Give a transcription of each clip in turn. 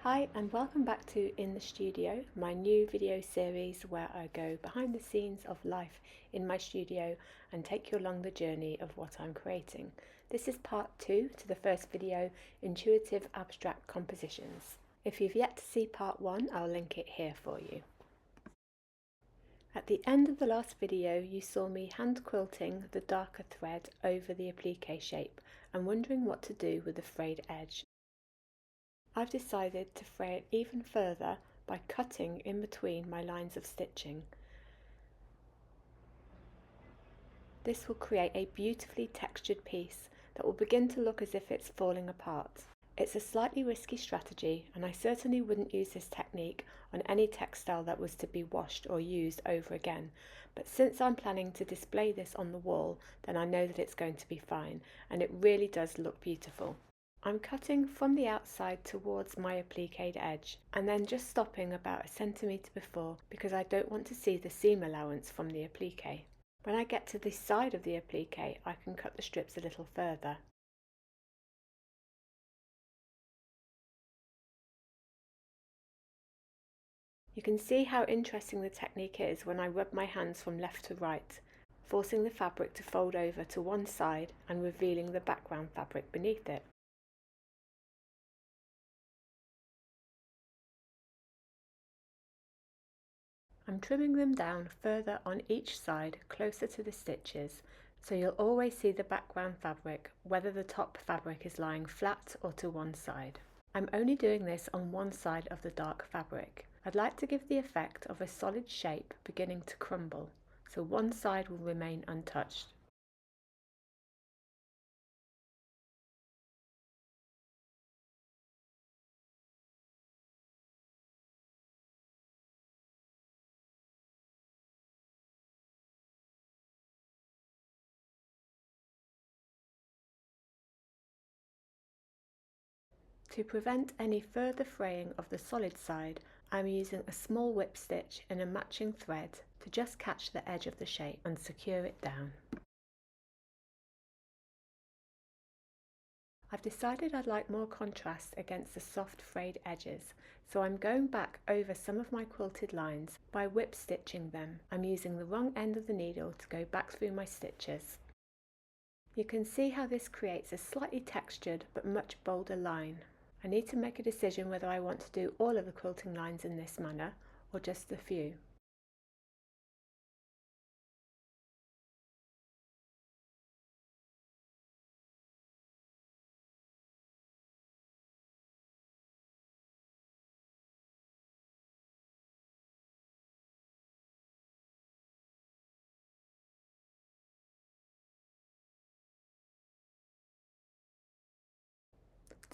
Hi and welcome back to In the Studio, my new video series where I go behind the scenes of life in my studio and take you along the journey of what I'm creating. This is part 2 to the first video, Intuitive Abstract Compositions. If you've yet to see part 1, I'll link it here for you. At the end of the last video, you saw me hand quilting the darker thread over the appliqué shape and wondering what to do with the frayed edge. I've decided to fray it even further by cutting in between my lines of stitching. This will create a beautifully textured piece that will begin to look as if it's falling apart. It's a slightly risky strategy, and I certainly wouldn't use this technique on any textile that was to be washed or used over again, but since I'm planning to display this on the wall, then I know that it's going to be fine, and it really does look beautiful. I'm cutting from the outside towards my appliqued edge and then just stopping about a centimetre before because I don't want to see the seam allowance from the appliqué. When I get to the side of the appliqué, I can cut the strips a little further. You can see how interesting the technique is when I rub my hands from left to right, forcing the fabric to fold over to one side and revealing the background fabric beneath it. I'm trimming them down further on each side closer to the stitches, so you'll always see the background fabric whether the top fabric is lying flat or to one side. I'm only doing this on one side of the dark fabric. I'd like to give the effect of a solid shape beginning to crumble, so one side will remain untouched. To prevent any further fraying of the solid side, I'm using a small whip stitch in a matching thread to just catch the edge of the shape and secure it down. I've decided I'd like more contrast against the soft frayed edges, so I'm going back over some of my quilted lines by whip stitching them. I'm using the wrong end of the needle to go back through my stitches. You can see how this creates a slightly textured but much bolder line. I need to make a decision whether I want to do all of the quilting lines in this manner or just a few.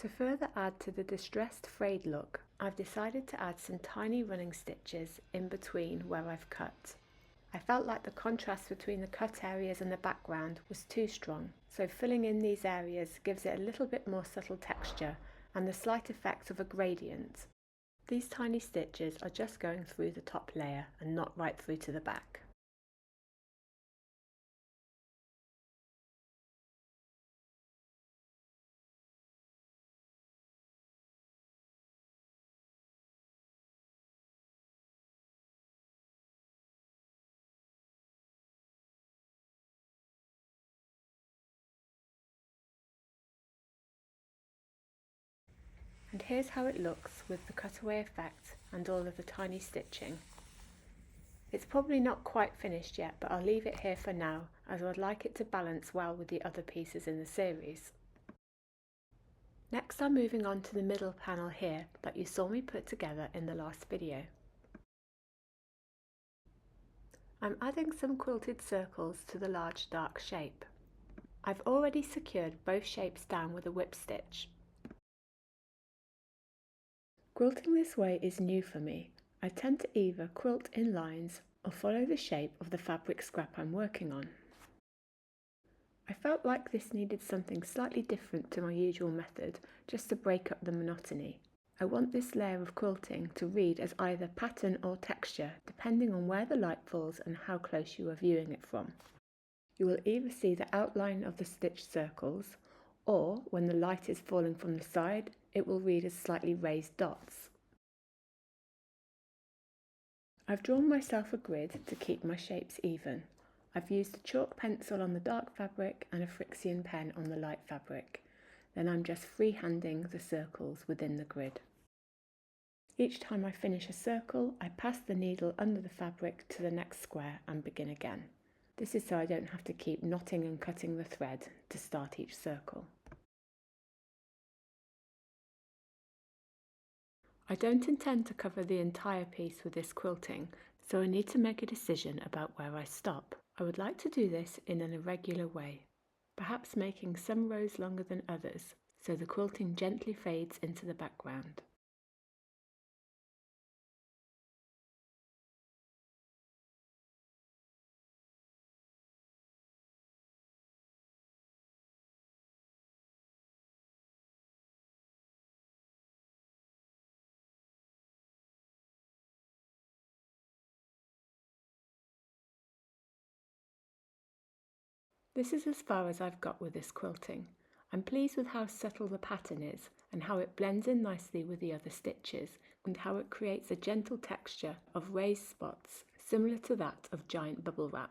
To further add to the distressed frayed look, I've decided to add some tiny running stitches in between where I've cut. I felt like the contrast between the cut areas and the background was too strong, so filling in these areas gives it a little bit more subtle texture and the slight effect of a gradient. These tiny stitches are just going through the top layer and not right through to the back. And here's how it looks with the cutaway effect and all of the tiny stitching. It's probably not quite finished yet, but I'll leave it here for now as I'd like it to balance well with the other pieces in the series. Next I'm moving on to the middle panel here that you saw me put together in the last video. I'm adding some quilted circles to the large dark shape. I've already secured both shapes down with a whip stitch. Quilting this way is new for me. I tend to either quilt in lines or follow the shape of the fabric scrap I'm working on. I felt like this needed something slightly different to my usual method, just to break up the monotony. I want this layer of quilting to read as either pattern or texture, depending on where the light falls and how close you are viewing it from. You will either see the outline of the stitched circles, or when the light is falling from the side, it will read as slightly raised dots. I've drawn myself a grid to keep my shapes even. I've used a chalk pencil on the dark fabric and a Frixion pen on the light fabric. Then I'm just freehanding the circles within the grid. Each time I finish a circle, I pass the needle under the fabric to the next square and begin again. This is so I don't have to keep knotting and cutting the thread to start each circle. I don't intend to cover the entire piece with this quilting, so I need to make a decision about where I stop. I would like to do this in an irregular way, perhaps making some rows longer than others, so the quilting gently fades into the background. This is as far as I've got with this quilting. I'm pleased with how subtle the pattern is and how it blends in nicely with the other stitches and how it creates a gentle texture of raised spots similar to that of giant bubble wrap.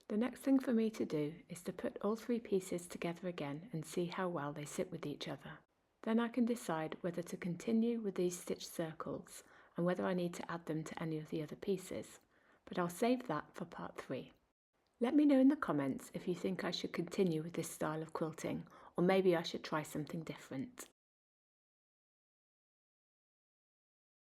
The next thing for me to do is to put all three pieces together again and see how well they sit with each other. Then I can decide whether to continue with these stitched circles and whether I need to add them to any of the other pieces, but I'll save that for part 3. Let me know in the comments if you think I should continue with this style of quilting, or maybe I should try something different.